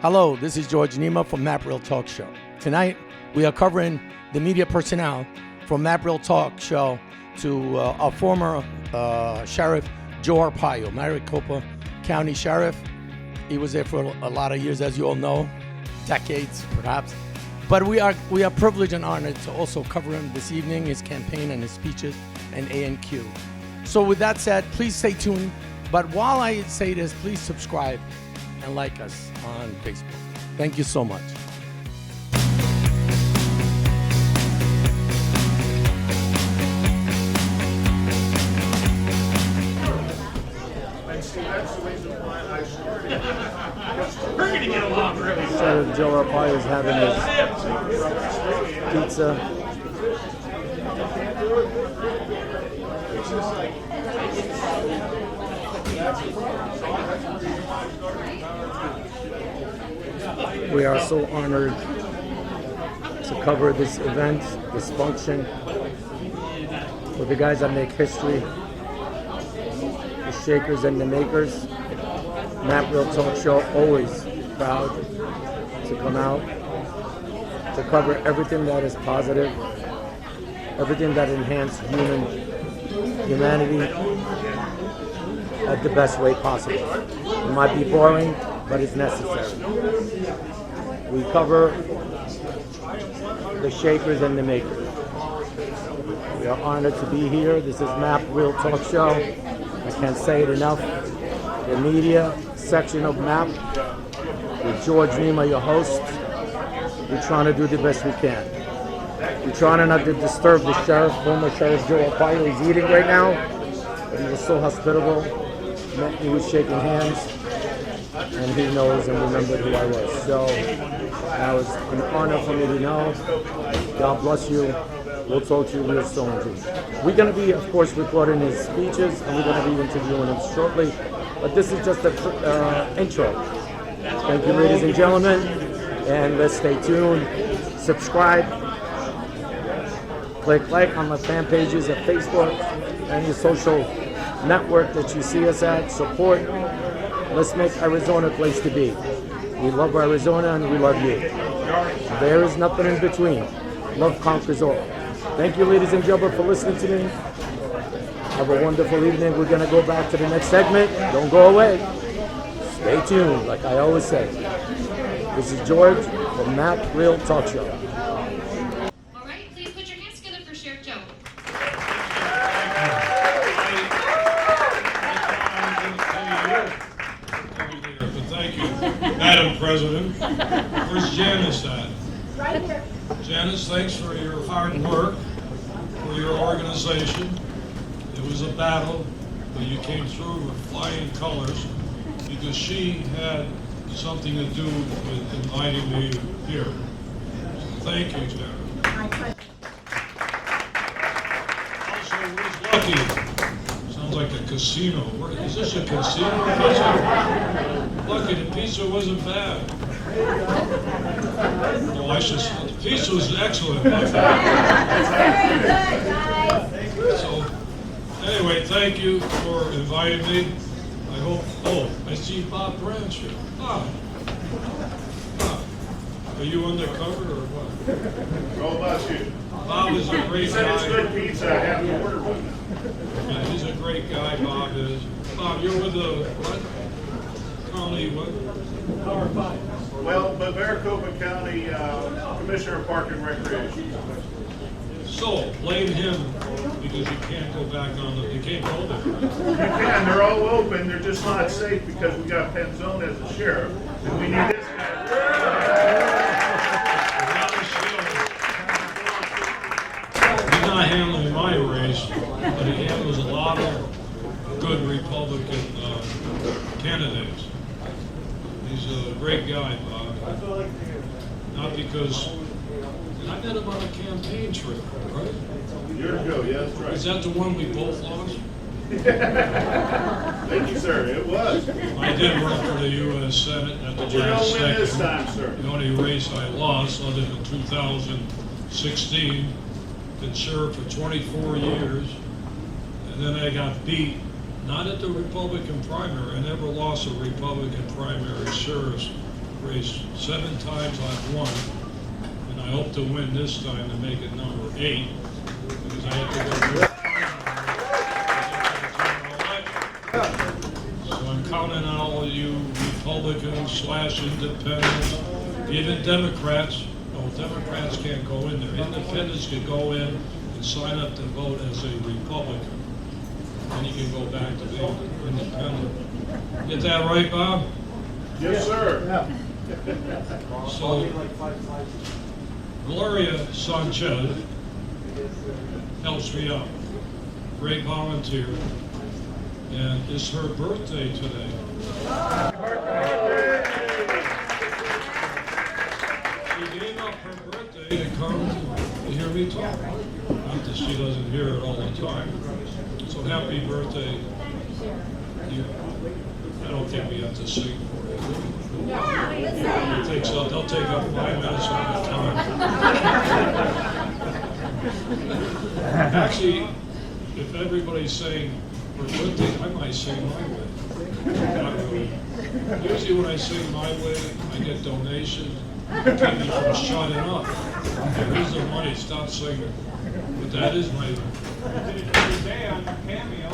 Hello, this is George Nemeh from MAAP Real Talk Show. Tonight, we are covering the media personnel from MAAP Real Talk Show to our former Sheriff Joe Arpaio, Maricopa County Sheriff. He was there for a lot of years, as you all know, decades perhaps. But we are privileged and honored to also cover him this evening, his campaign and his speeches and A&Q. So with that said, please stay tuned. But while I say this, please subscribe and like us on Facebook. Thank you so much. We're going to get along really well. Sheriff Joe Arpaio is having his pizza. We are so honored to cover this event, this function, with the guys that make history, the shakers and the makers. MAAP Real Talk Show, always proud to come out to cover everything that is positive, everything that enhances humanity at the best way possible. It might be boring, but it's necessary. We cover the shakers and the makers. We are honored to be here. This is MAAP Real Talk Show. I can't say it enough. The media section of MAAP, with George Nemeh, your host. We're trying to do the best we can. We're trying not to disturb the sheriff, former Sheriff Joe Arpaio. He's eating right now, but he was so hospitable. He was shaking hands, and he knows and remembered who I was. So that was an honor for me to know. God bless you. We'll talk to you real soon. We're going to be, of course, recording his speeches, and we're going to be interviewing him shortly. But this is just an intro. Thank you, ladies and gentlemen, and let's stay tuned. Subscribe. Click like on my fan pages at Facebook, any social network that you see us at. Support. Let's make Arizona a place to be. We love Arizona and we love you. There is nothing in between. Love conquers all. Thank you, ladies and gentlemen, for listening to me. Have a wonderful evening. We're going to go back to the next segment. Don't go away. Stay tuned, like I always say. This is George from MAAP Real Talk Show. All right, please put your hands together for Sheriff Joe. Thank you, Madam President. Where's Janice at? Right here. Janice, thanks for your hard work, for your organization. It was a battle, but you came through with flying colors because she had something to do with inviting me here. So thank you, Janice. Also, where's Lucky? Sounds like a casino. Is this a casino pizza? Lucky, the pizza wasn't bad. No, the pizza was excellent. Very good, guys. So, anyway, thank you for inviting me. I hope, I see Bob Branch here. Bob. Are you undercover or what? How about you? Bob is a great He said it's guy. good pizza. I have to order one. Yeah, he's a great guy, Bob is. Bob, you're with the, what? County, what? Well, but Maricopa County Commissioner of Park and Recreation. So, blame him because you can't go back on the, you can't go there. You can. They're all open. They're just not safe because we got Penzone as a sheriff, and we need this guy. He's not handling my race, but he handles a lot of good Republican candidates. He's a great guy, Bob. Not because, I met him on a campaign trip, right? A year ago, yeah, that's right. Is that the one we both lost? Thank you, sir. It was. I did run for the U.S. Senate at the But you're going last to win this second. time, sir. The only race I lost, other than 2016, been sheriff for 24 years, and then I got beat, not at the Republican primary. I never lost a Republican primary sheriff's raced 7 times, I've won, and I hope to win this time to make it number 8, because I have to go. So I'm counting on all of you Republicans / independents, even Democrats. No, Democrats can't go in there. Independents can go in and sign up to vote as a Republican. And you can go back to being independent. Get that right, Bob? Yes, sir. So, Gloria Sanchez helps me out. Great volunteer. And it's her birthday today. She gave up her birthday to come to hear me talk. Not that she doesn't hear it all the time. So happy birthday. I don't think we have to sing for it. They'll take up 5 minutes of my time. Actually, if everybody's saying for birthday, I might sing my way. Not really. Usually when I sing my way, I get donations to keep me from shutting up. Here's the money, stop singing. But that is my cameo.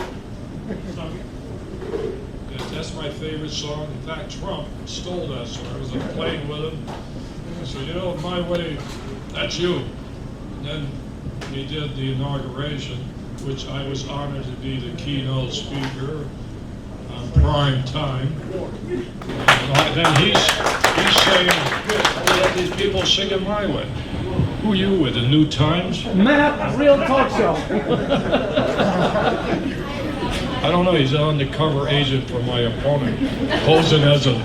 That's my favorite song. In fact, Trump stole that song. I was playing with him. I said, you know, my way, that's you. And then he did the inauguration, which I was honored to be the keynote speaker on prime time. And then he's saying, let these people singing my way. Who are you with, the New Times? MAAP, real talk show. I don't know, he's an undercover agent for my opponent, posing as a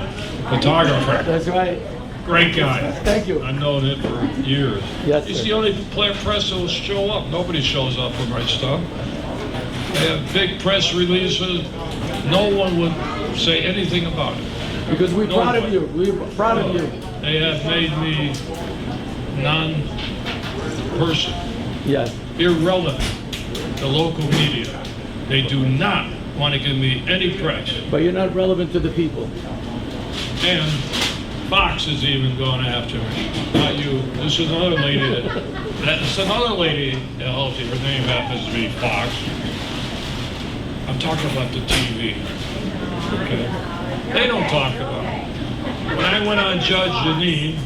photographer. That's right. Great guy. Thank you. I've known him for years. Yes, He's sir. the only press that will show up. Nobody shows up for my stuff. They have big press releases. No one would say anything about it. Because we're proud of you. We're proud of you. They have made me non-person, Yes. irrelevant to local media. They do not want to give me any press. But you're not relevant to the people. And Fox is even going after me. Not you. This is another lady that's another lady that helps you. Her name happens to be Fox. I'm talking about the TV. Okay? They don't talk about it. When I went on Judge Janine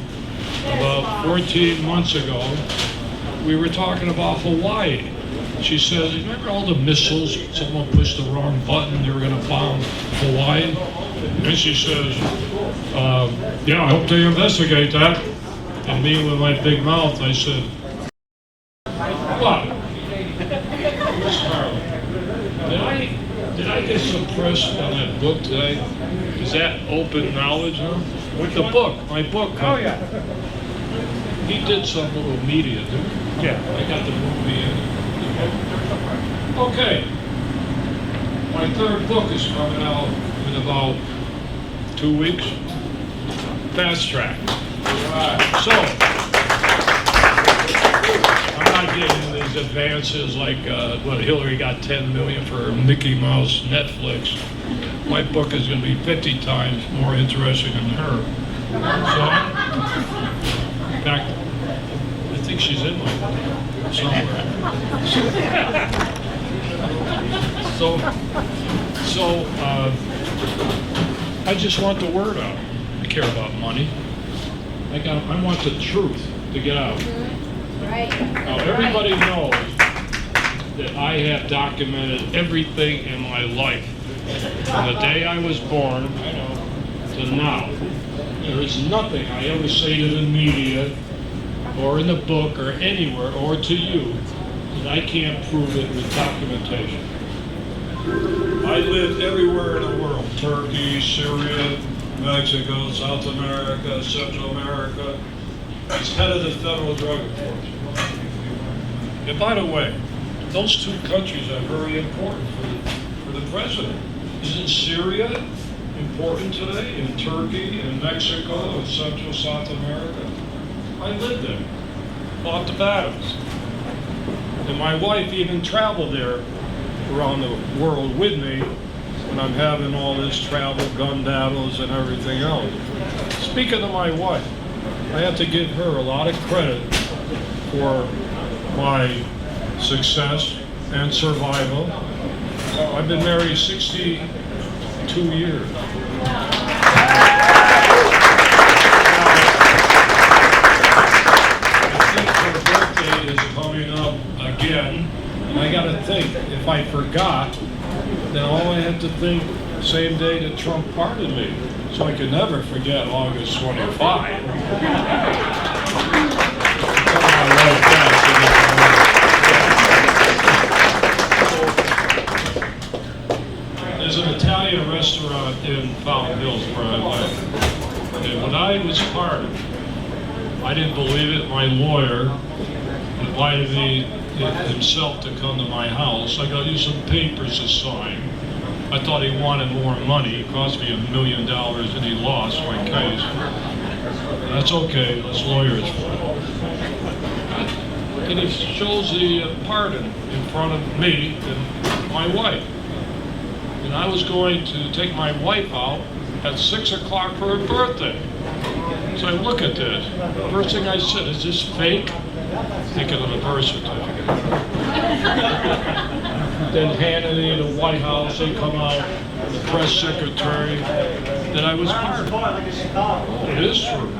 about 14 months ago, we were talking about Hawaii. She says, remember all the missiles? Someone pushed the wrong button, they were going to bomb Hawaii. And she says, yeah, I hope they investigate that. And me with my big mouth, I said, what? Miss Harlan, did I get some press on that book today? Is that open knowledge, huh? With the book, my book. Oh, yeah. He did some little media, didn't he? Yeah. I got the movie in. Okay. My 3rd book is coming out in about 2 weeks. Fast track. So, I'm not getting these advances like Hillary got 10 million for Mickey Mouse Netflix. My book is going to be 50 times more interesting than her. So, in fact, I think she's in my book somewhere. So, I just want the word out. I care about money. I want the truth to get out. Right. Now, everybody knows that I have documented everything in my life. From the day I was born to now. There is nothing I ever say to the media or in the book or anywhere or to you that I can't prove it with documentation. I lived everywhere in the world. Turkey, Syria, Mexico, South America, Central America. He's head of the Federal Drug Enforcement. And by the way, those 2 countries are very important for the president. Isn't Syria important today? And Turkey and Mexico and Central South America? I lived there, fought the battles. And my wife even traveled there around the world with me when I'm having all this travel, gun battles and everything else. speaking of my wife, I have to give her a lot of credit for my success and survival. I've been married 62 years. Her birthday is coming up again, and I got to think, if I forgot, then all I had to think, same day that Trump pardoned me, so I could never forget August 25. There's an Italian restaurant in Fountain Hills where I live, and when I was pardoned, I didn't believe it. My lawyer invited me himself to come to my house. I got you some papers to sign. I thought he wanted more money. It cost me $1 million and he lost my case. That's okay, that's lawyers' fault. And he shows the pardon in front of me and my wife. And I was going to take my wife out at 6 o'clock for her birthday. So I look at this. First thing I said, is this fake? Thinking of the birth certificate. Then handed me to the White House, they come out, the press secretary, that I was pardoned. It is true.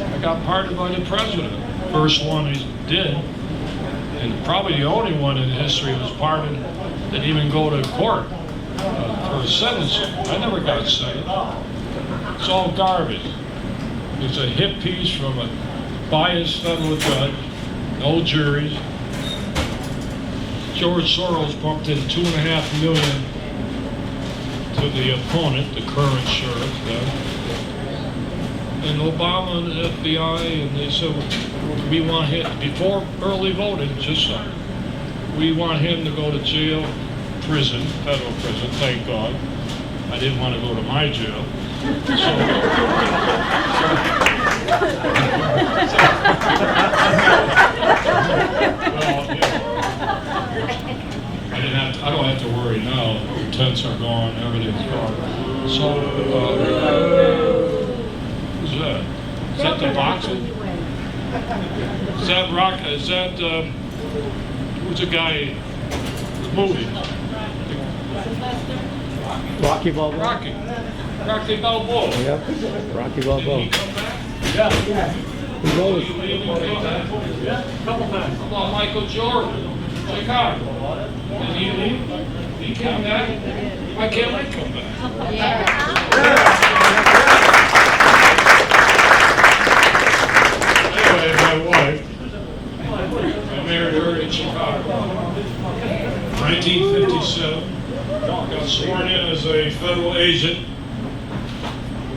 I got pardoned by the president. First one he did, and probably the only one in history was pardoned that didn't even go to court for sentencing. I never got sentenced. It's all garbage. It's a hit piece from a biased federal judge, no juries. George Soros pumped in $2.5 million to the opponent, the current sheriff then. And Obama and the FBI, and they said, we want him, before early voting, we want him to go to jail, prison, federal prison, thank God. I didn't want to go to my jail. I don't have to worry now. The tents are gone, everything's gone. So, who's that? Is that the boxing? Is that Rock? Is that who's the guy? Movie. Rocky Balboa. Rocky Balboa. Yep. Rocky Balboa. Did he come back? Yeah. He goes. Yeah, a couple times. How about Michael Jordan? Chicago. Did he leave? He came back. Why can't I come back? Anyway, my wife, I married her in Chicago. 1957. Got sworn in as a federal agent.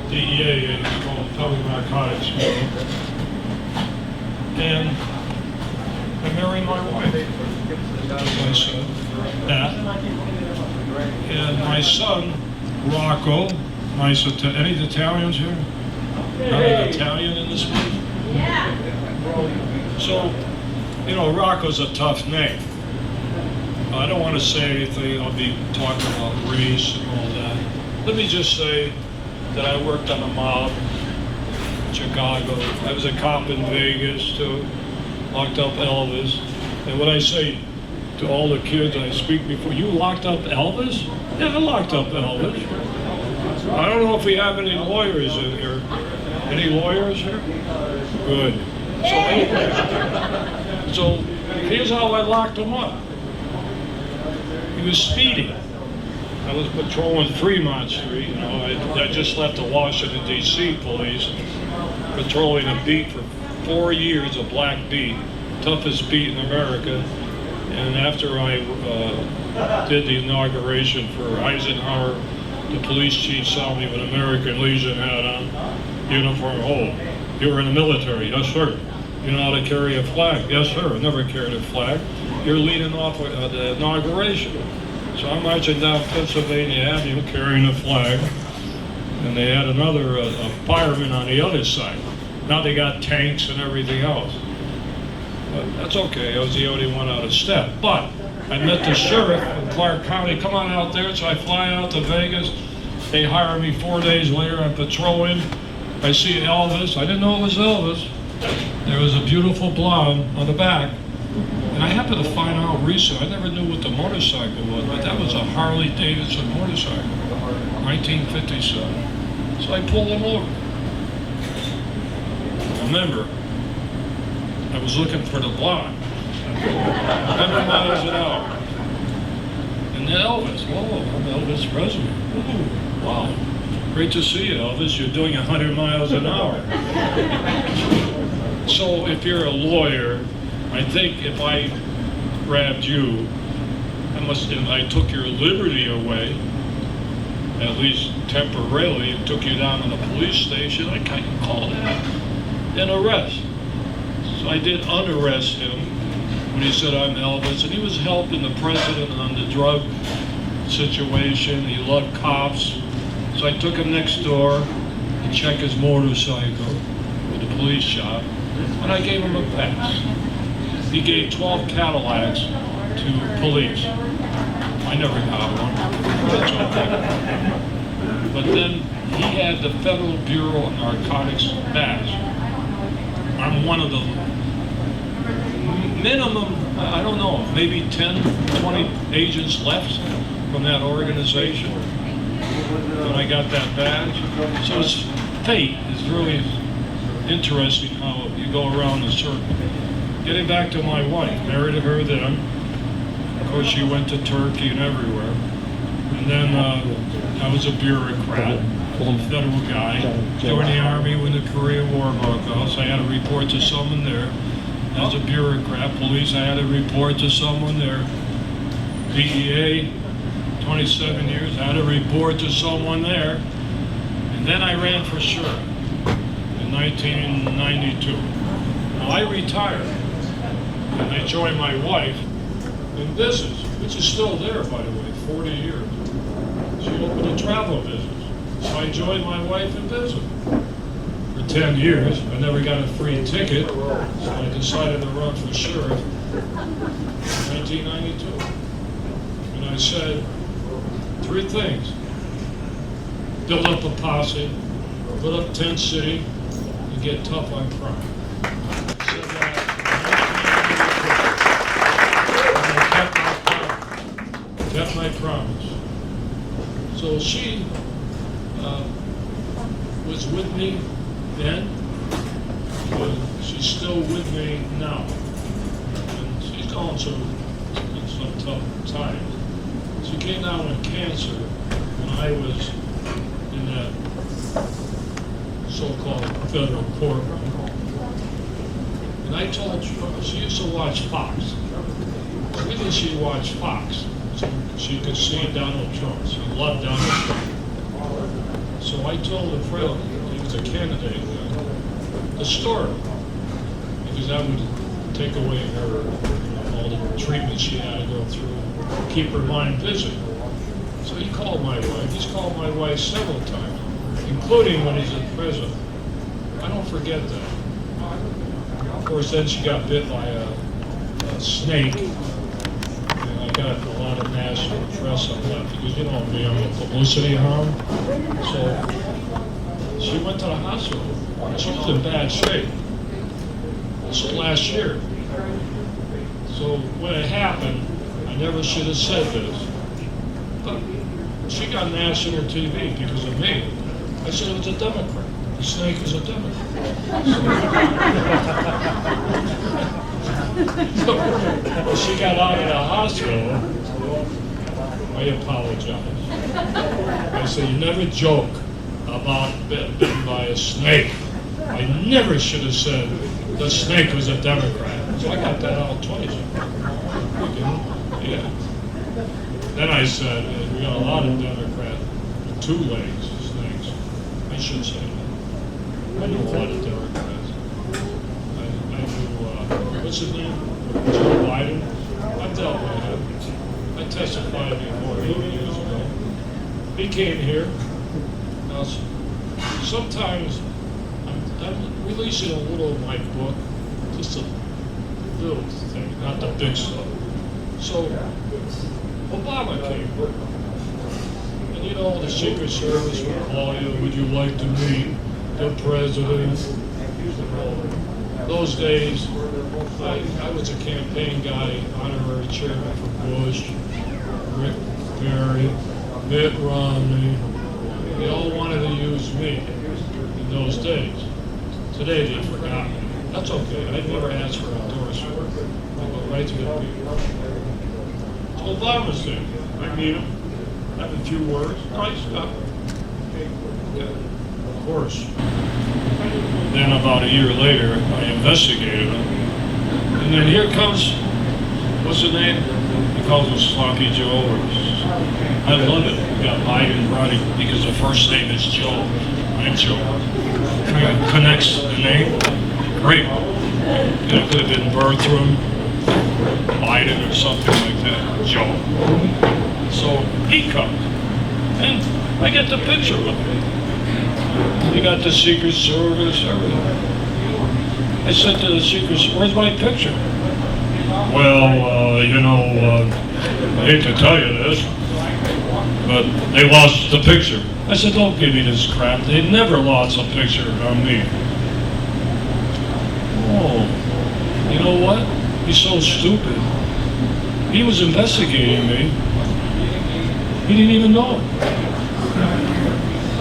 DEA agent, called Public Narcotics Bureau. And I married my wife, as I said, that. And my son, Rocco, nice, any Italians here? Not an Italian in this place? Yeah. So, you know, Rocco's a tough name. I don't want to say anything, I'll be talking about race and all that. Let me just say that I worked on a mob in Chicago. I was a cop in Vegas too, locked up Elvis. And when I say to all the kids I speak before, you locked up Elvis? Yeah, I locked up Elvis. I don't know if we have any lawyers in here. Any lawyers here? Good. So anyway, so here's how I locked him up. He was speeding. I was patrolling Fremont Street, you know, I just left the Washington, D.C. police, patrolling a beat for 4 years, a black beat, toughest beat in America. And after I did the inauguration for Eisenhower, the police chief saw me with an American Legion hat on, uniform. Oh, you were in the military? Yes, sir. You know how to carry a flag? Yes, sir. I never carried a flag. You're leading off the inauguration. So I'm marching down Pennsylvania Avenue carrying a flag, and they had another a fireman on the other side. Now they got tanks and everything else. But that's okay, I was the only one out of step. But I met the sheriff in Clark County, come on out there, so I fly out to Vegas. They hire me 4 days later, I'm patrolling I see Elvis. I didn't know it was Elvis. There was a beautiful blonde on the back. And I happened to find out recently, I never knew what the motorcycle was, but that was a Harley Davidson motorcycle, 1957. So I pulled him over. Remember, I was looking for the blonde. 100 miles an hour. And then Elvis, whoa, I'm Elvis Presley. Ooh, wow. Great to see you, Elvis. You're doing 100 miles an hour. So if you're a lawyer, I think if I grabbed you, I took your liberty away, at least temporarily, and took you down to the police station, I can call that an arrest. So I did unarrest him when he said I'm Elvis, and he was helping the president on the drug situation. He loved cops. So I took him next door to check his motorcycle with the police shop, and I gave him a pass. He gave 12 Cadillacs to police. I never got one. That's okay. But then he had the Federal Bureau of Narcotics badge. I'm one of the minimum, I don't know, maybe 10, 20 agents left from that organization. And I got that badge. So it's fate. It's really interesting how you go around the circle. Getting back to my wife, married her then. Of course, she went to Turkey and everywhere. And then I was a bureaucrat, federal guy. Joined the Army when the Korean War broke out, so I had to report to someone there. As a bureaucrat, police, I had to report to someone there. DEA, 27 years, I had to report to someone there. And then I ran for sheriff in 1992. Now I retired, and I joined my wife in business, which is still there, by the way, 40 years. She opened a travel business, so I joined my wife in business. For 10 years, I never got a free ticket, so I decided to run for sheriff in 1992. And I said 3 things: build up a posse, build up tent city, and get tough on crime. I said that. Kept my promise. So she was with me then, but she's still with me now. And she's gone through some tough times. She came down with cancer when I was in that so-called federal courtroom. And I told her, she used to watch Fox. The reason she watched Fox, so she could see Donald Trump. She loved Donald Trump. So I told a friend, he was a candidate then, the story, because that would take away her, all the treatment she had to go through, keep her mind busy. So he called my wife. He's called my wife several times, including when he's in prison. I don't forget that. Of course, then she got bit by a snake. I got a lot of national press on that because, you know me, I'm a publicity hound. So she went to the hospital. She was in bad shape. This was last year. So when it happened, I never should have said this, but she got national TV because of me. I said it was a Democrat. The snake was a Democrat. So she got out of the hospital. I apologize. I said, you never joke about being bitten by a snake. I never should have said the snake was a Democrat. So I got that out twice. Yeah. Then I said, we got a lot of Democrats with 2 legs, snakes. I should say that. I know a lot of Democrats. I knew, what's his name? Joe Biden. I dealt with him. I testified before 8 years ago. He came here. Now, sometimes I'm releasing a little of my book, just a little thing, not the big stuff. So, Obama came. And you know, the Secret Service would call you, would you like to meet the president. Those days, I was a campaign guy, honorary chairman for Bush, Rick Perry, Mitt Romney. They all wanted to use me in those days. Today they forgot me. That's okay. I never asked for endorsement. I go right to the people. It's Obama's thing. I meet him, have a few words, nice stuff. Okay. Of course. Then about a year later, I investigated him. And then here comes, what's the name? He calls him Sloppy Joe. I love it. We got Biden running because the first name is Joe. I'm Joe. Connects the name. Great. It could have been Bertram, Biden, or something like that. Joe. So he comes. And I get the picture with him. You got the Secret Service, everything. I said to the Secret Service, where's my picture? Well, I hate to tell you this, but they lost the picture. I said, don't give me this crap. They never lost a picture on me. Oh, you know what? He's so stupid. He was investigating me. He didn't even know it.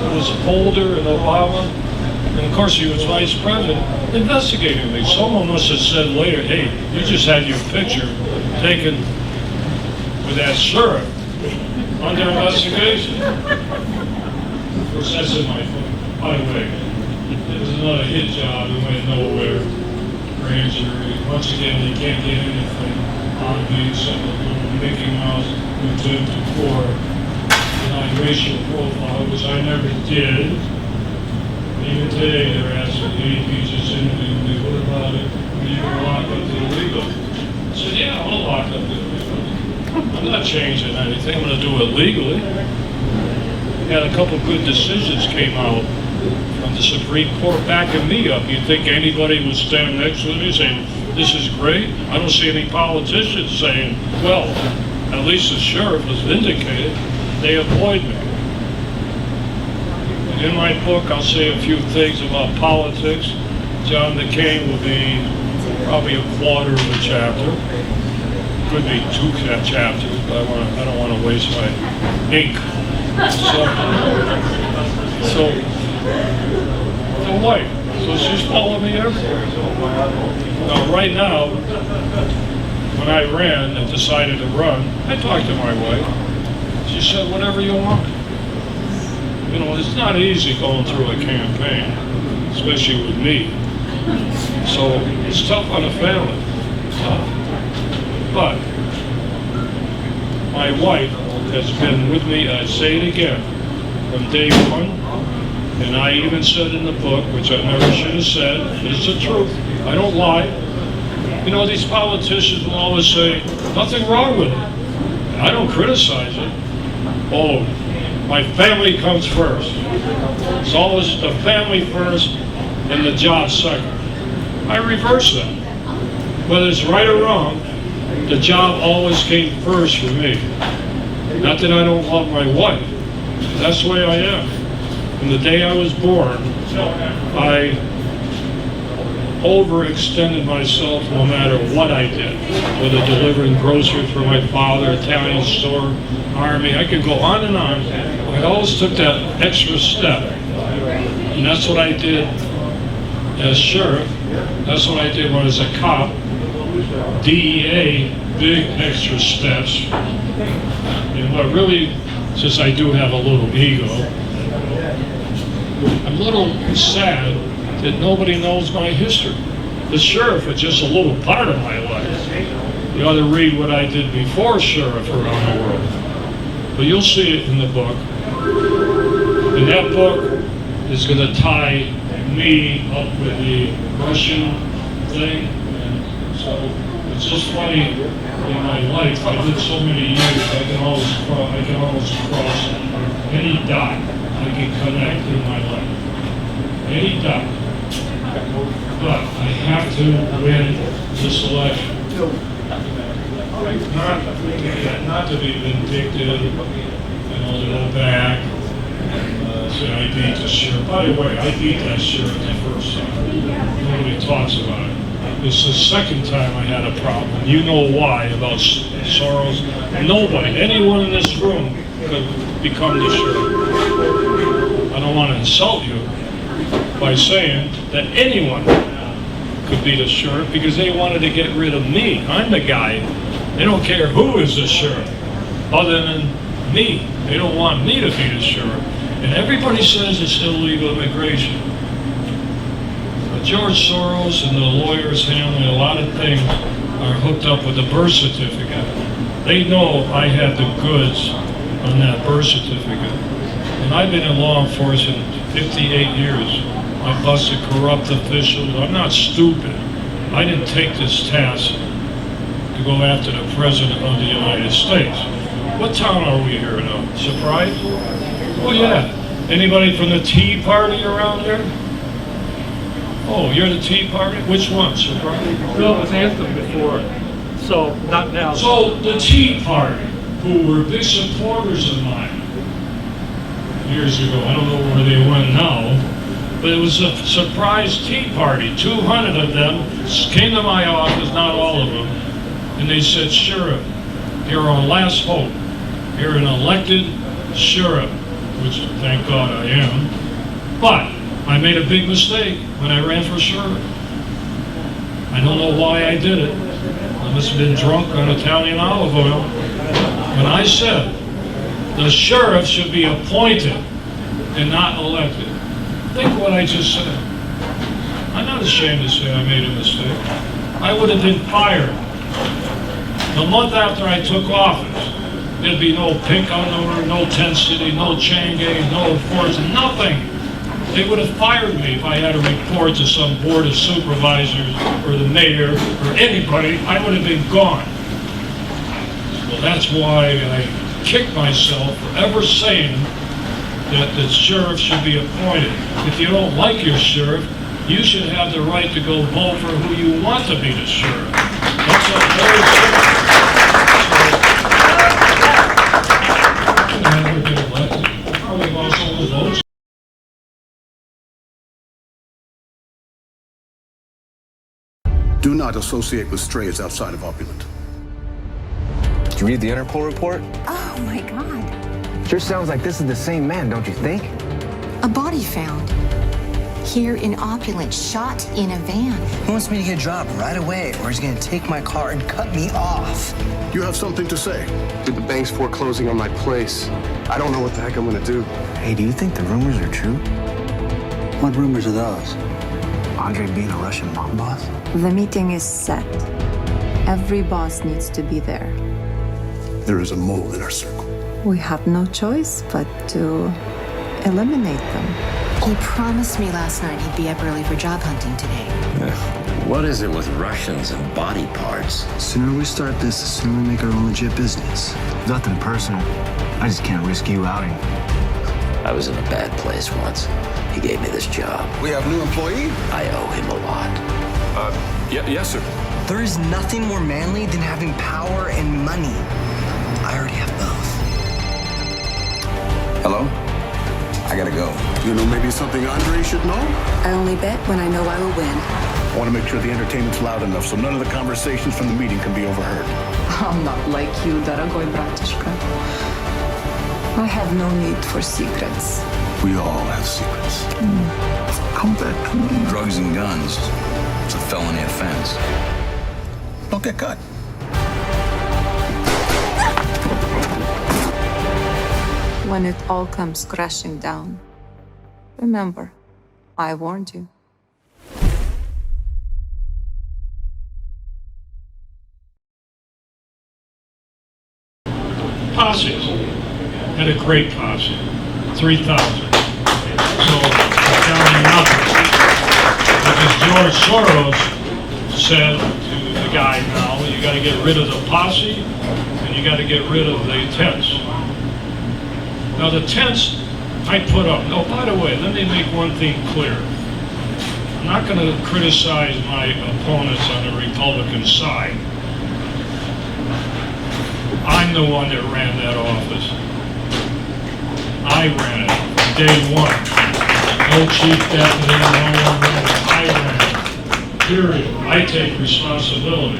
It was Holder and Obama, and of course he was vice president, investigating me. Someone must have said later, hey, you just had your picture taken with that sheriff under investigation. Of course, that's in my book. By the way, it was another hit job that went nowhere. Grand jury. Once again, they can't get anything on me except a little Mickey Mouse who took to court. My racial profile, which I never did. Even today, they're asking me, he just interviewed me, what about it? Are you going to lock up the illegal? I said, yeah, I'll lock up the illegal. I'm not changing anything, I'm going to do it legally. And a couple good decisions came out from the Supreme Court backing me up. You'd think anybody would stand next to me saying, this is great. I don't see any politicians saying, well, at least the sheriff was vindicated. They avoid me. In my book, I'll say a few things about politics. John McCain will be probably a quarter of a chapter. Could be 2 chapters, but I don't want to waste my ink. So the wife. So she's following me everywhere. Now, right now, when I ran and decided to run, I talked to my wife. She said, whatever you want. You know, it's not easy going through a campaign, especially with me. So it's tough on a family. Tough. But my wife has been with me, I say it again, from day one. And I even said in the book, which I never should have said, but it's the truth. I don't lie. You know, these politicians will always say, nothing wrong with it. I don't criticize it. Oh, my family comes first. It's always the family first and the job second. I reverse that. Whether it's right or wrong, the job always came first for me. Not that I don't love my wife. That's the way I am. From the day I was born, I overextended myself no matter what I did. Whether delivering groceries for my father, Italian store, Army, I could go on and on. I always took that extra step. And that's what I did as sheriff. That's what I did when I was a cop. DEA, big extra steps. And what really, since I do have a little ego, I'm a little sad that nobody knows my history. The sheriff is just a little part of my life. You ought to read what I did before sheriff around the world. But you'll see it in the book. And that book is going to tie me up with the Russian thing. And so it's just funny in my life. I did so many years, I can almost cross any dot I can connect in my life. Any dot. But I have to win this election. Not to be vindictive, to go back. Say I beat the sheriff. By the way, I beat that sheriff the first time. Nobody talks about it. It's the second time I had a problem. You know why about Soros? Nobody, anyone in this room could become the sheriff. I don't want to insult you by saying that anyone could be the sheriff because they wanted to get rid of me. I'm the guy. They don't care who is the sheriff other than me. They don't want me to be the sheriff. And everybody says it's illegal immigration. But George Soros and the lawyers handling a lot of things are hooked up with the birth certificate. They know I had the goods on that birth certificate. And I've been in law enforcement 58 years. I busted corrupt officials. I'm not stupid. I didn't take this task to go after the President of the United States. What town are we here now? Surprise? Oh yeah. Anybody from the Tea Party around there? Oh, you're the Tea Party? Which one? Surprise? Bill was Anthem before, so not now. So the Tea Party, who were big supporters of mine years ago, I don't know where they went now, but it was a surprise Tea Party. 200 of them came to my office, not all of them, and they said, Sheriff, you're our last hope. You're an elected sheriff, which thank God I am, but I made a big mistake when I ran for sheriff. I don't know why I did it. I must have been drunk on Italian olive oil. When I said the sheriff should be appointed and not elected. Think what I just said. I'm not ashamed to say I made a mistake. I would have been fired. The month after I took office, there'd be no pink underwear, no tent city, no chain gang, no enforcement, nothing. They would have fired me if I had to report to some board of supervisors or the mayor or anybody. I would have been gone. Well, that's why I kicked myself for ever saying that the sheriff should be appointed. If you don't like your sheriff, you should have the right to go vote for who you want to be the sheriff. That's a very simple. I never get elected. Probably lost all the votes. Do not associate with strays outside of Opulent. Did you read the Interpol report? Oh my God. Sure sounds like this is the same man, don't you think? A body found. Here in Opulent, shot in a van. He wants me to get a job right away, or he's gonna take my car and cut me off. You have something to say? Dude, the bank's foreclosing on my place. I don't know what the heck I'm gonna do. Hey, do you think the rumors are true? What rumors are those? Andre being a Russian mob boss? The meeting is set. Every boss needs to be there. There is a mole in our circle. We have no choice but to eliminate them. He promised me last night he'd be up early for job hunting today. What is it with Russians and body parts? The sooner we start this, the sooner we make our own legit business. Nothing personal. I just can't risk you outing. I was in a bad place once. He gave me this job. We have new employee? I owe him a lot. Yes, sir. There is nothing more manly than having power and money. I already have both. Hello? I gotta go. You know maybe something Andre should know? I only bet when I know I will win. I want to make sure the entertainment's loud enough so none of the conversations from the meeting can be overheard. I'm not like you, дорогой братишка. I have no need for secrets. We all have secrets. Come back to me. Drugs and guns. It's a felony offense. Don't get caught. When it all comes crashing down, remember, I warned you. Posse. Had a great posse. 3,000. So, I'm telling you nothing. Because George Soros said to the guy now, you got to get rid of the posse and you got to get rid of the tents. Now the tents I put up. Oh, by the way, let me make one thing clear. I'm not going to criticize my opponents on the Republican side. I'm the one that ran that office. I ran it. day one. No chief deputy, no one, I ran it. Period. I take responsibility.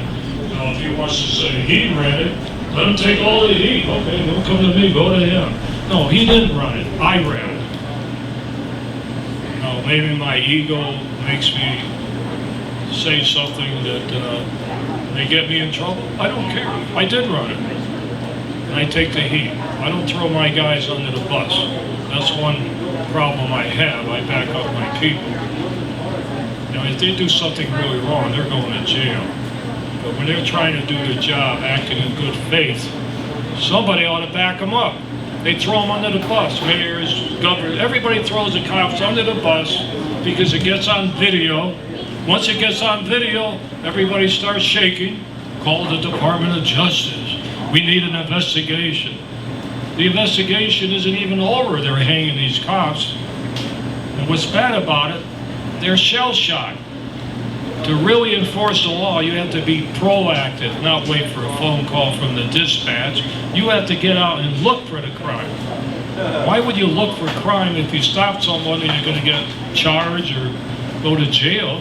Now, if he wants to say he ran it, let him take all the heat. Okay, don't come to me, go to him. No, he didn't run it. I ran it. Now, maybe my ego makes me say something that may get me in trouble. I don't care. I did run it. And I take the heat. I don't throw my guys under the bus. That's one problem I have. I back up my people. You know, if they do something really wrong, they're going to jail. But when they're trying to do their job, acting in good faith, somebody ought to back them up. They throw them under the bus. Mayors, governors, everybody throws the cops under the bus because it gets on video. Once it gets on video, everybody starts shaking. Call the Department of Justice. We need an investigation. The investigation isn't even over. They're hanging these cops. And what's bad about it, they're shell-shocked. To really enforce the law, you have to be proactive, not wait for a phone call from the dispatch. You have to get out and look for the crime. Why would you look for crime if you stop someone and you're going to get charged or go to jail?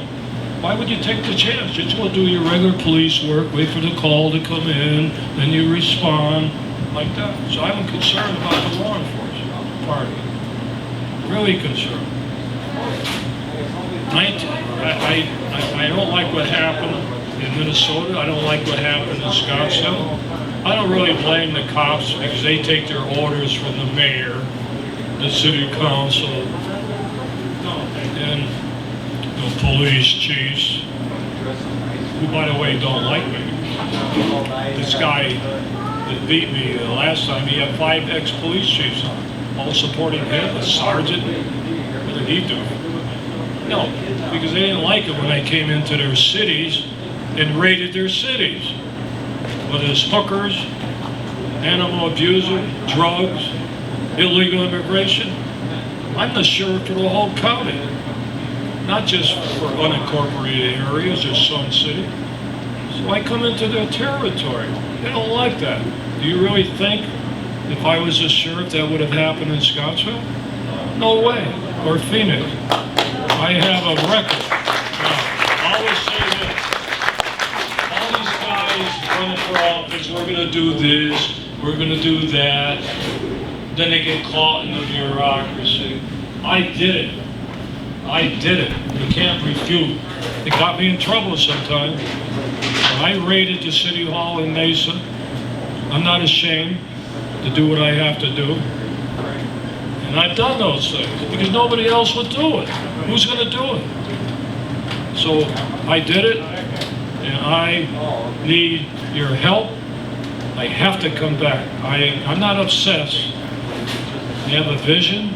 Why would you take the chance? You just go do your regular police work, wait for the call to come in, then you respond, like that. So I'm concerned about the law enforcement part of it. Really concerned. I don't like what happened in Minnesota. I don't like what happened in Scottsdale. I don't really blame the cops because they take their orders from the mayor, the city council, and the police chiefs, who, by the way, don't like me. This guy that beat me the last time, he had 5 ex-police chiefs on, all supporting him, a sergeant. What did he do? No, because they didn't like it when I came into their cities and raided their cities. Whether it's hookers, animal abusers, drugs, illegal immigration. I'm the sheriff for the whole county. Not just for unincorporated areas or Sun City. So I come into their territory. They don't like that. Do you really think if I was a sheriff that would have happened in Scottsdale? No way. Or Phoenix. I have a record. Now, I always say this. All these guys running for office, we're going to do this, we're going to do that. Then they get caught in the bureaucracy. I did it. I did it. You can't refute. It got me in trouble sometimes. When I raided the city hall in Mesa, I'm not ashamed to do what I have to do. And I've done those things because nobody else would do it. Who's going to do it? So I did it, and I need your help. I have to come back. I'm not obsessed. I have a vision,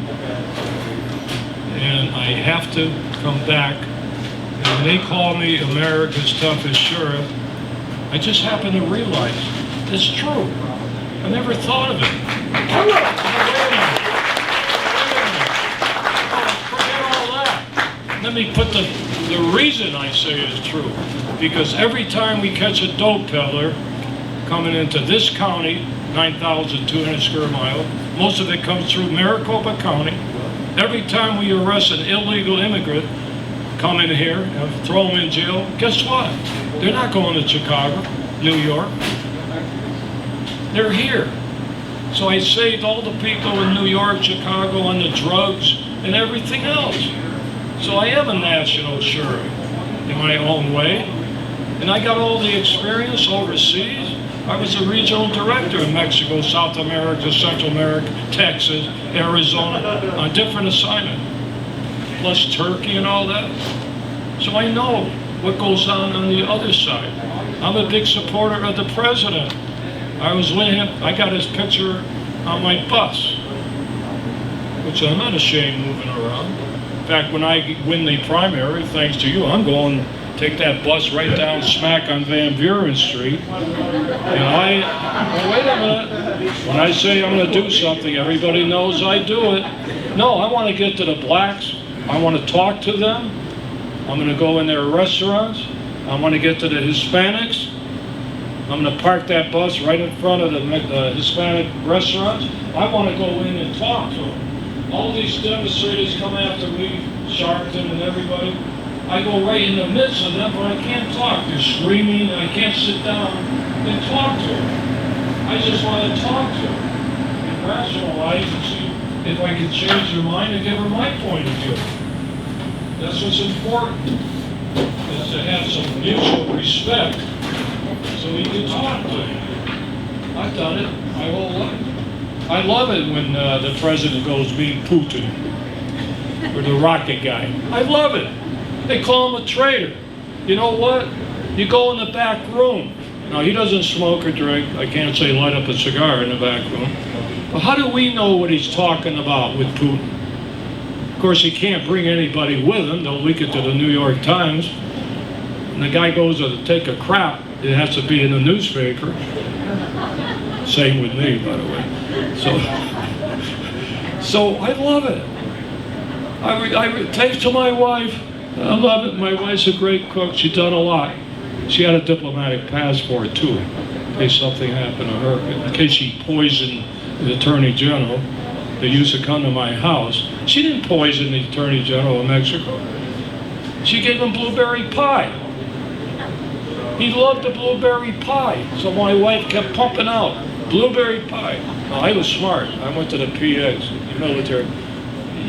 and I have to come back. And when they call me America's toughest sheriff, I just happen to realize it's true. I never thought of it. Forget all that. Let me put the reason I say it is true. Because every time we catch a dope peddler coming into this county, 9,200 square miles, most of it comes through Maricopa County. Every time we arrest an illegal immigrant, come in here and throw them in jail, guess what? They're not going to Chicago, New York. They're here. So I saved all the people in New York, Chicago on the drugs and everything else. So I am a national sheriff in my own way. And I got all the experience overseas. I was a regional director in Mexico, South America, Central America, Texas, Arizona, on different assignments, plus Turkey and all that. So I know what goes on the other side. I'm a big supporter of the president. I was with him, I got his picture on my bus, which I'm not ashamed moving around. In fact, when I win the primary, thanks to you, I'm going to take that bus right down smack on Van Buren Street. And well, wait a minute. When I say I'm going to do something, everybody knows I do it. No, I want to get to the blacks. I want to talk to them. I'm going to go in their restaurants. I want to get to the Hispanics. I'm going to park that bus right in front of the Hispanic restaurants. I want to go in and talk to them. all these demonstrators come after me, Sharpton and everybody. I go right in the midst of them, but I can't talk. They're screaming, I can't sit down and talk to them. I just want to talk to them and rationalize and see if I can change their mind and give them my point of view. That's what's important, is to have some mutual respect so we can talk to them. I've done it my whole life. I love it when the president goes meet Putin or the rocket guy. I love it. They call him a traitor. You know what? You go in the back room. Now, he doesn't smoke or drink. I can't say light up a cigar in the back room. But how do we know what he's talking about with Putin? Of course, he can't bring anybody with him. They'll leak it to the New York Times. And the guy goes to take a crap. It has to be in the newspaper. Same with me, by the way. So I love it. I take to my wife. I love it. My wife's a great cook. She's done a lot. She had a diplomatic passport too, in case something happened to her. In case she poisoned the Attorney General, they used to come to my house. She didn't poison the Attorney General of Mexico. She gave him blueberry pie. He loved the blueberry pie, so my wife kept pumping out blueberry pie. Now, I was smart. I went to the PX, the military.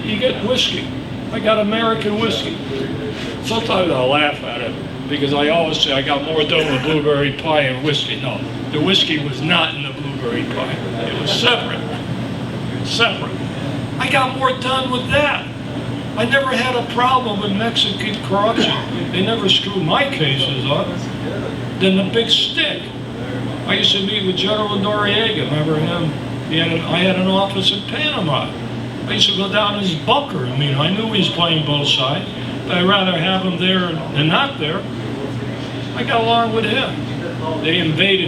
You get whiskey. I got American whiskey. Sometimes I'll laugh at it because I always say I got more done with blueberry pie and whiskey. No, the whiskey was not in the blueberry pie. It was separate. Separate. I got more done with that. I never had a problem with Mexican corruption. They never screwed my cases up. Then the big stick. I used to meet with General Noriega. Remember him? I had an office in Panama. I used to go down in his bunker. I mean, I knew he was playing both sides, but I'd rather have him there than not there. I got along with him.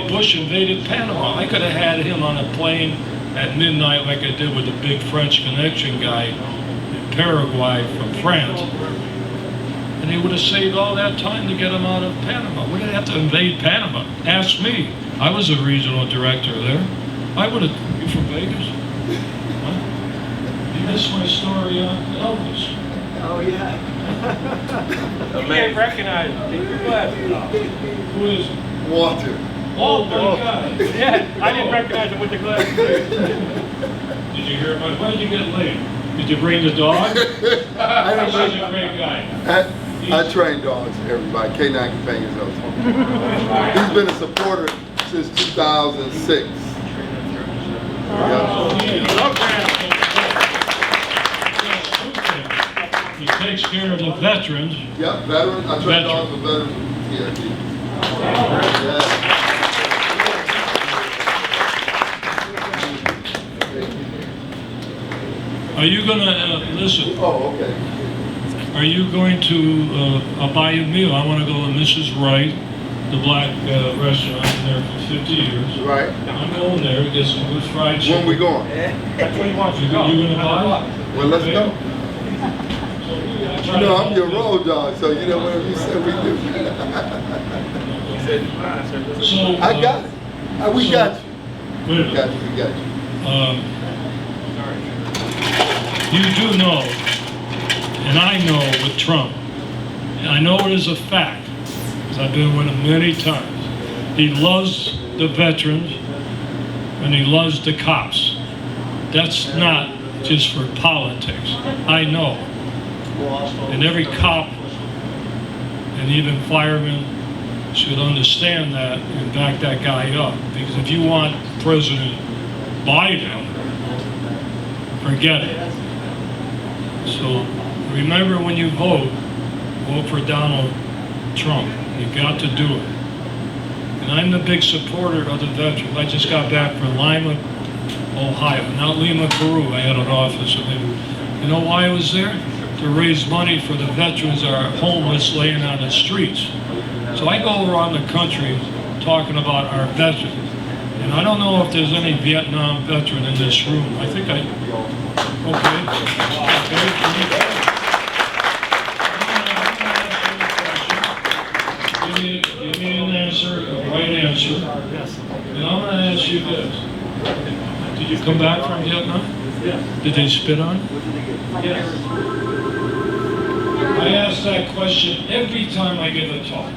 Bush invaded Panama. I could have had him on a plane at midnight like I did with the big French Connection guy in Paraguay from France. And they would have saved all that time to get him out of Panama. We didn't have to invade Panama. Ask me. I was a regional director there. I would have, you from Vegas? You missed my story on Elvis. Oh, yeah. You can't recognize him. Who is it? Walter. Oh, my God. Yeah, I didn't recognize him with the glasses. Did you hear about, why did you get late? Did you bring the dog? I don't know. He's a great guy. I train dogs, everybody. K9 Companions House. He's been a supporter since 2006. He takes care of the veterans. Yep, veterans. I train dogs for veterans with PTSD. Yeah. Are you gonna listen? Oh, okay. Are you going to? I'll buy you a meal. I want to go to Mrs. Wright, the black restaurant there for 50 years. Right. I'm going there to get some good fried chicken. When we going? That's what he wants to go. You gonna buy? Well, let's go. You know, I'm your road dog, so you know whatever you say we do. So, I got it. We got you. We got you. We got you. You do know, and I know with Trump, and I know it is a fact, because I've been with him many times, he loves the veterans and he loves the cops. That's not just for politics. I know. And every cop and even fireman should understand that and back that guy up. Because if you want President Biden, forget it. So remember, when you vote for Donald Trump. You got to do it. And I'm the big supporter of the veterans. I just got back from Lima, Ohio, not Lima, Peru. I had an office with him. You know why I was there? To raise money for the veterans that are homeless laying on the streets. So I go around the country talking about our veterans. And I don't know if there's any Vietnam veteran in this room. I think I, Give me an answer, a right answer. And I'm going to ask you this. Did you come back from Vietnam? Yes. Did they spit on you? Yes. I ask that question every time I give a talk.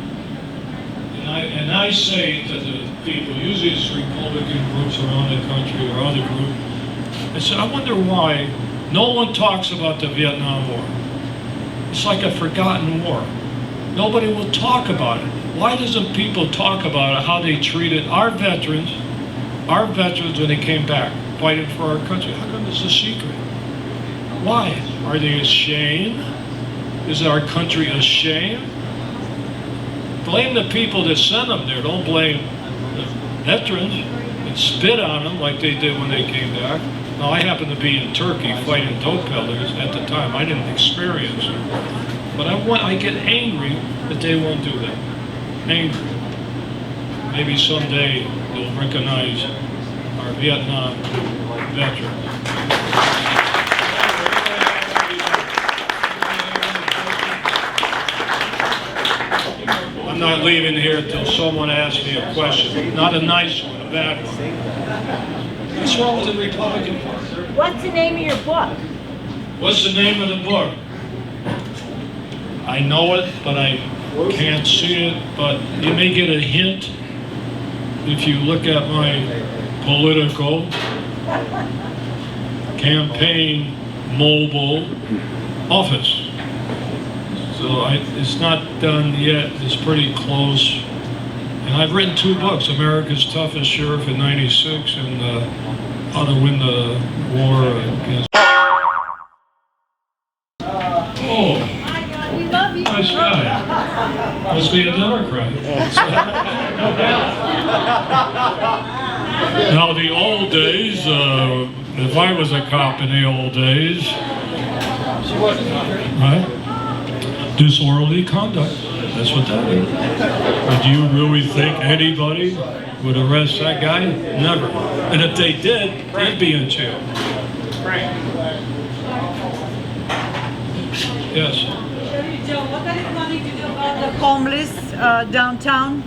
And I say to the people, usually it's Republican groups around the country or other groups, I said, I wonder why no one talks about the Vietnam War. It's like a forgotten war. Nobody will talk about it. Why doesn't people talk about it, how they treated our veterans when they came back, fighting for our country? How come it's a secret? Why? Are they ashamed? Is our country ashamed? Blame the people that sent them there. Don't blame the veterans and spit on them like they did when they came back. Now, I happened to be in Turkey fighting dope peddlers at the time. I didn't experience it. But I get angry that they won't do that. Angry. Maybe someday they'll recognize our Vietnam veterans. I'm not leaving here until someone asks me a question. Not a nice one, a bad one. What's wrong with the Republican Party? What's the name of your book? What's the name of the book? I know it, but I can't see it. But you may get a hint if you look at my political campaign mobile office. So it's not done yet. It's pretty close. And I've written 2 books, America's Toughest Sheriff in '96 and How to Win the War Against... Oh, We love you. nice guy. Must be a Democrat. Now, the old days, if I was a cop in the old days... Right? Disorderly conduct. That's what that is. But do you really think anybody would arrest that guy? Never. And if they did, they'd be in jail. Yes. Sheriff Joe, what are you planning to do about the homeless downtown?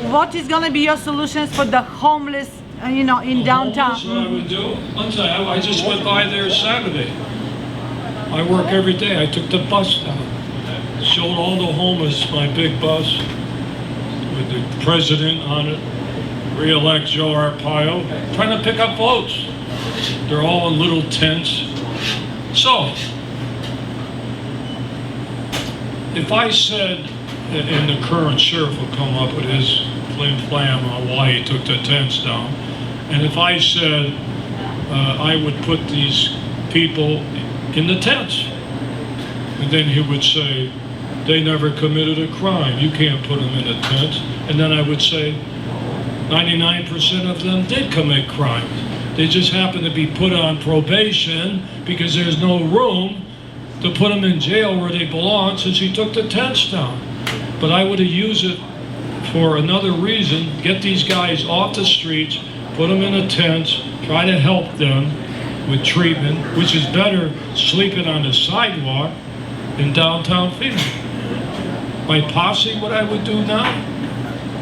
What is going to be your solutions for the homeless, in downtown? That's what I would do. I just went by there Saturday. I work every day. I took the bus down. Showed all the homeless my big bus with the president on it. Re-elect Joe Arpaio. Trying to pick up votes. They're all in little tents. So, if I said, and the current sheriff will come up with his flim-flam on why he took the tents down, and if I said I would put these people in the tents, and then he would say, they never committed a crime, you can't put them in the tents, and then I would say, 99% of them did commit crimes. They just happen to be put on probation because there's no room to put them in jail where they belong since he took the tents down. But I would have used it for another reason, get these guys off the streets, put them in the tents, try to help them with treatment, which is better sleeping on the sidewalk in downtown Phoenix. My posse, what I would do now,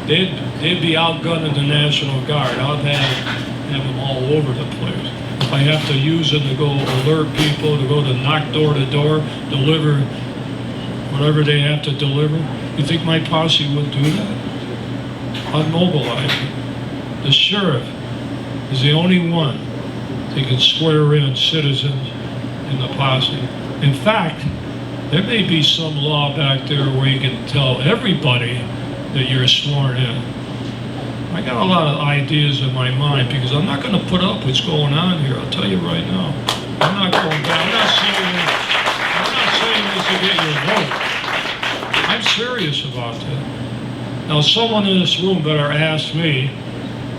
they'd be outgunning the National Guard. I'd have them all over the place. If I have to use them to go alert people, to go to knock door to door, deliver whatever they have to deliver, you think my posse would do that? I'd mobilize them. The sheriff is the only one that can swear in citizens in the posse. In fact, there may be some law back there where you can tell everybody that you're sworn in. I got a lot of ideas in my mind because I'm not going to put up what's going on here. I'll tell you right now. I'm not going back. I'm not saying this to get your vote. I'm serious about that. Now, someone in this room better ask me,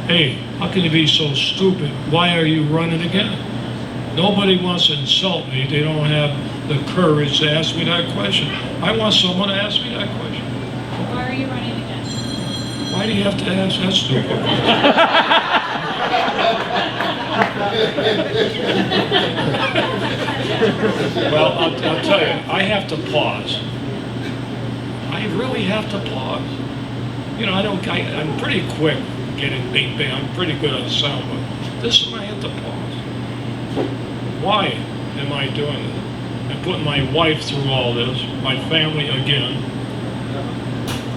hey, how can you be so stupid? Why are you running again? Nobody wants to insult me. They don't have the courage to ask me that question. I want someone to ask me that question. Why are you running again? Why do you have to ask that stupid question? Well, I'll tell you, I have to pause. I really have to pause. You know, I'm pretty quick getting bing bang. I'm pretty good on sound, but this one I have to pause. Why am I doing this? I'm putting my wife through all this, my family again.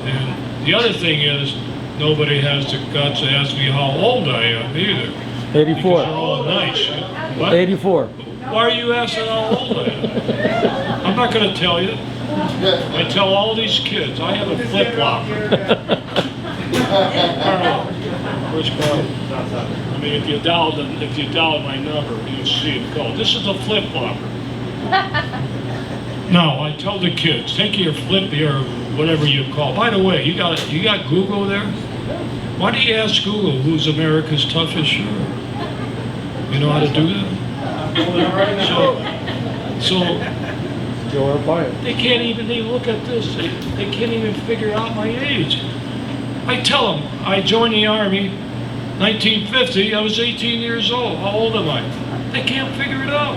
And the other thing is, nobody has the guts to ask me how old I am either. 84. Because you're all nice. What? 84. Why are you asking how old I am? I'm not going to tell you. I tell all these kids, I have a flip-flopper. Where's Carl? I mean, if you dial my number, you'll see it go. This is a flip-flopper. No, I tell the kids, take your flippy or whatever you call. By the way, you got Google there? Why do you ask Google who's America's toughest sheriff? You know how to do that? So Joe Arpaio. they can't even, they look at this, they can't even figure out my age. I tell them, I joined the Army 1950, I was 18 years old. How old am I? They can't figure it out.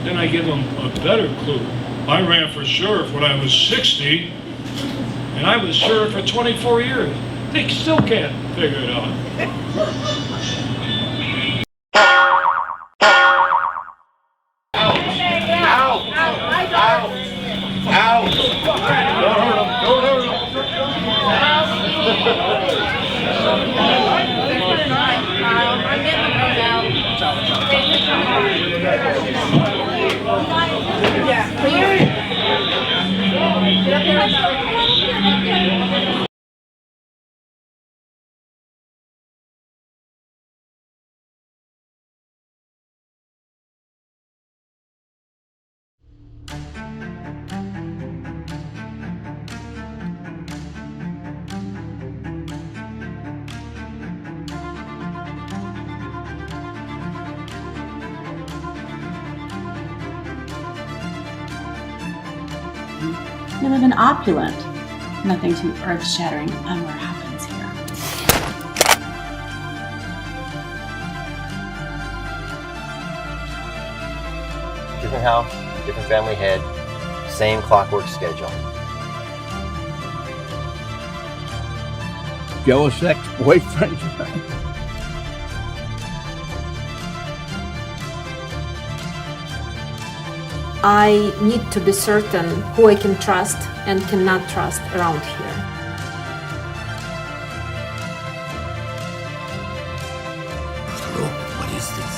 Then I give them a better clue. I ran for sheriff when I was 60, and I was sheriff for 24 years. They still can't figure it out. We live in opulent. Nothing too earth-shattering ever happens here. Different house, different family head, same clockwork schedule. Jealous ex-boyfriend. I need to be certain who I can trust and cannot trust around here. Hello, what is this?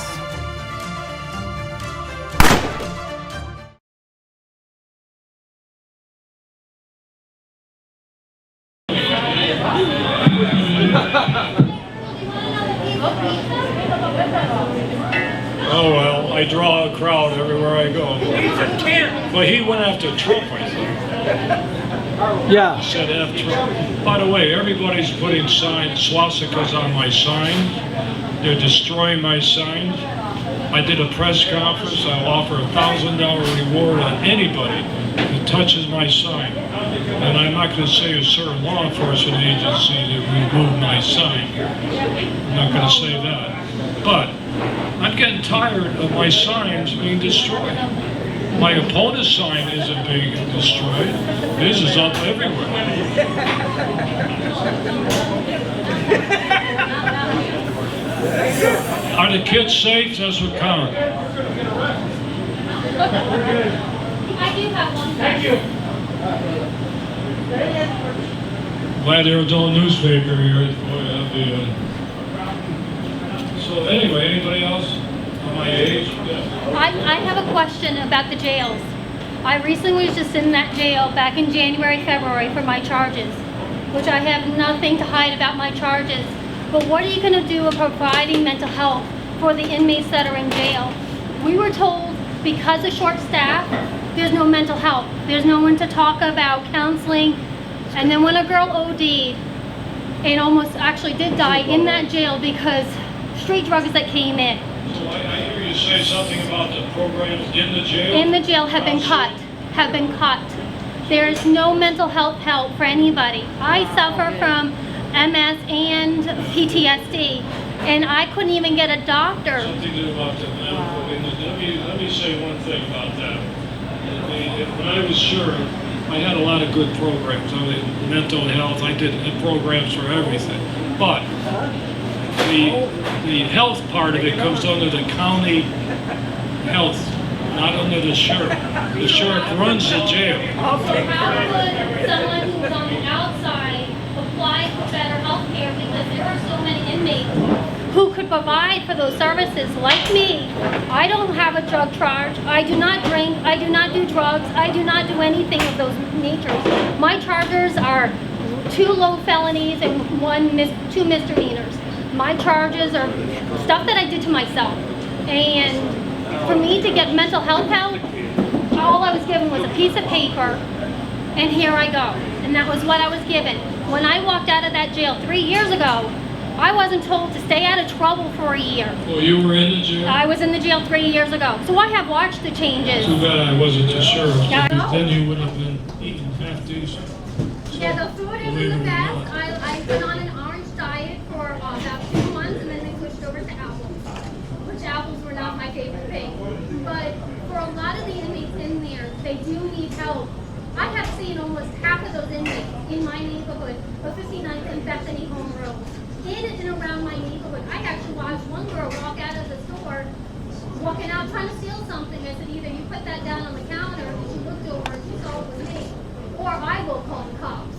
Oh well, I draw a crowd everywhere I go. But he went after Trump, I think. Yeah. He said F Trump. By the way, everybody's putting swastikas on my signs. They're destroying my signs. I did a press conference. I'll offer a $1,000 reward on anybody who touches my sign. And I'm not going to say a certain law enforcement agency that removed my sign. I'm not going to say that. But I'm getting tired of my signs being destroyed. My opponent's sign isn't being destroyed. His is up everywhere. Are the kids safe? That's what counts. I do have one. Thank you. Glad there was no newspaper here. Boy, that'd be, So anyway, anybody else on my age? Yeah. I have a question about the jails. I recently was just in that jail back in January, February for my charges, which I have nothing to hide about my charges. But what are you going to do in providing mental health for the inmates that are in jail? We were told because of short staff, there's no mental health. There's no one to talk about counseling. And then when a girl OD'd and almost actually did die in that jail because street drugs that came in. So I hear you say something about the programs in the jail? In the jail have been cut. There is no mental health help for anybody. I suffer from MS and PTSD, and I couldn't even get a doctor. Something about the medical. Let me say one thing about that. When I was sheriff, I had a lot of good programs. I mean, mental health, I did programs for everything. But the health part of it comes under the county health, not under the sheriff. The sheriff runs the jail. How could someone who's on the outside apply for better health care because there are so many inmates who could provide for those services like me? I don't have a drug charge. I do not drink. I do not do drugs. I do not do anything of those natures. My charges are 2 low felonies and 2 misdemeanors. My charges are stuff that I did to myself. And for me to get mental health help, all I was given was a piece of paper, and here I go. And that was what I was given. When I walked out of that jail 3 years ago, I wasn't told to stay out of trouble for a year. Well, you were in the jail? I was in the jail 3 years ago. So I have watched the changes. Too bad I wasn't the sheriff. Yeah, I know. Then you would have been eating half decent. Yeah, the food isn't the best. I've been on an orange diet for about 2 months, and then they switched over to apples, which apples were not my favorite thing. But for a lot of the inmates in there, they do need help. I have seen almost half of those inmates in my neighborhood, of 59th and Bethany Home Road, in and around my neighborhood. I actually watched one girl walk out of the store, walking out trying to steal something. I said, either you put that down on the counter, and she looked over and she saw it was me, or I will call the cops.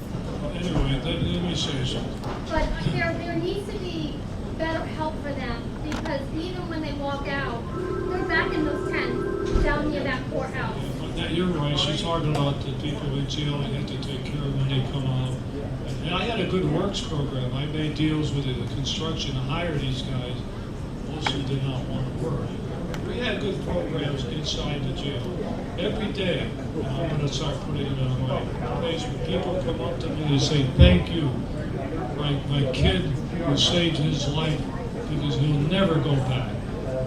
Anyway, let me say something. But there needs to be better help for them, because even when they walk out, they're back in those tents down near that courthouse. But you're right, she's talking about the people in jail they have to take care of when they come out. And I had a good works program. I made deals with the construction to hire these guys. Most of them did not want to work. We had good programs inside the jail. Every day, and I'm going to start putting it on my place, when people come up to me and say, thank you. My kid who saved his life because he'll never go back,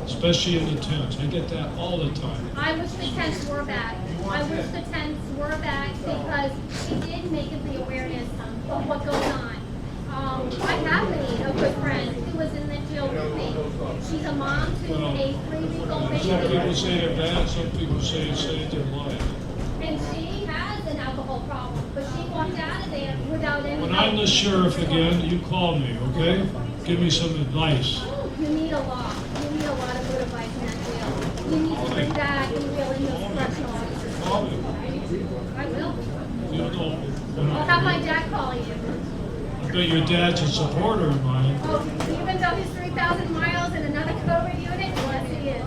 especially in the tents. I get that all the time. I wish the tents were back. I wish the tents were back because it did make it the awareness of what goes on. I have made a good friend who was in the jail with me. She's a mom to a 3-week-old baby. Some people say they're bad, some people say it saved their life. And she has an alcohol problem, but she walked out of there without any When help. I'm the sheriff again, you call me, okay? Give me some advice. You need a lot. You need a lot of good advice in that jail. You need to bring back and reel in those correctional officers. Call me. I will. You know, I'll have my dad call you. I bet your dad's a supporter of mine. Oh, even though he's 3,000 miles in another COVID unit, yes, he is.